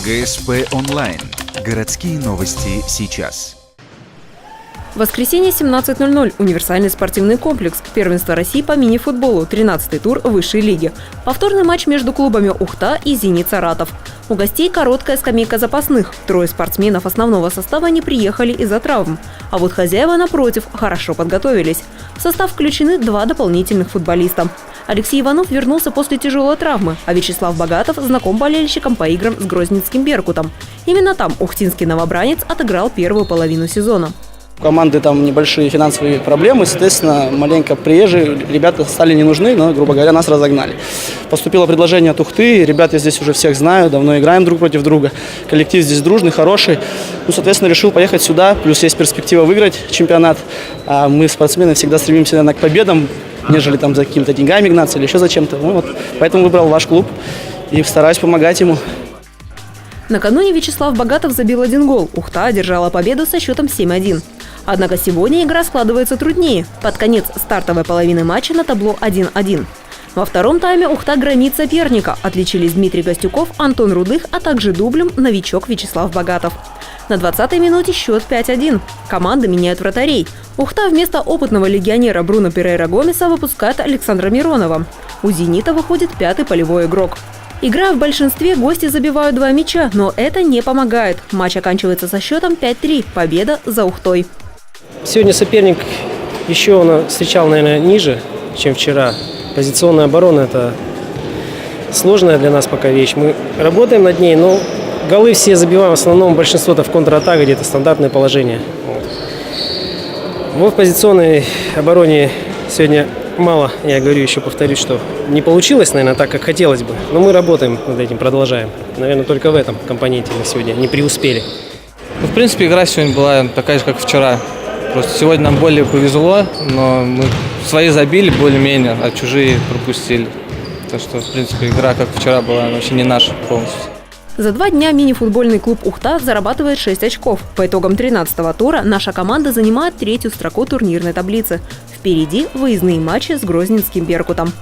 ГСП онлайн. Городские новости сейчас. В воскресенье 17:00 универсальный спортивный комплекс первенства России по мини-футболу, 13-й тур высшей лиги. Повторный матч между клубами «Ухта» и «Зенит Саратов». У гостей короткая скамейка запасных. Трое спортсменов основного состава не приехали из-за травм. А вот хозяева, напротив, хорошо подготовились. В состав включены 2 дополнительных футболиста. Алексей Иванов вернулся после тяжелой травмы, а Вячеслав Богатов знаком болельщикам по играм с Грозненским «Беркутом». Именно там ухтинский новобранец отыграл первую половину сезона. У команды там небольшие финансовые проблемы, соответственно, маленько приезжие ребята стали не нужны, но, грубо говоря, нас разогнали. Поступило предложение от Ухты, ребята здесь уже всех знаю, давно играем друг против друга. Коллектив здесь дружный, хороший. Ну, соответственно, решил поехать сюда, плюс есть перспектива выиграть чемпионат. А мы, спортсмены, всегда стремимся, наверное, к победам, нежели там за какими-то деньгами гнаться или еще за чем-то. Ну, вот, поэтому выбрал ваш клуб и стараюсь помогать ему. Накануне Вячеслав Богатов забил 1 гол. Ухта одержала победу со счетом 7-1. Однако сегодня игра складывается труднее. Под конец стартовой половины матча на табло 1-1. Во втором тайме Ухта громит соперника. Отличились Дмитрий Гостюков, Антон Рудых, а также дублем новичок Вячеслав Богатов. На 20-й минуте счет 5-1. Команды меняют вратарей. Ухта вместо опытного легионера Бруно Перейра Гомеса выпускает Александра Миронова. У «Зенита» выходит 5-й полевой игрок. Играя в большинстве, гости забивают 2 мяча, но это не помогает. Матч оканчивается со счетом 5-3. Победа за Ухтой. Сегодня соперник еще встречал, наверное, ниже, чем вчера. Позиционная оборона – это сложная для нас пока вещь. Мы работаем над ней, но голы все забиваем, в основном большинство-то в контратаке, где-то стандартное положение. Вот в позиционной обороне сегодня мало, я говорю, еще повторюсь, что не получилось, наверное, так, как хотелось бы. Но мы работаем над этим, продолжаем. Наверное, только в этом компоненте мы сегодня не преуспели. Ну, в принципе, игра сегодня была такая же, как вчера. Просто сегодня нам более повезло, но мы свои забили более-менее, а чужие пропустили. Так что, в принципе, игра, как вчера, была вообще не наша полностью. За 2 дня мини-футбольный клуб «Ухта» зарабатывает 6 очков. По итогам 13-го тура наша команда занимает 3-ю строку турнирной таблицы. Впереди выездные матчи с Грозненским «Беркутом».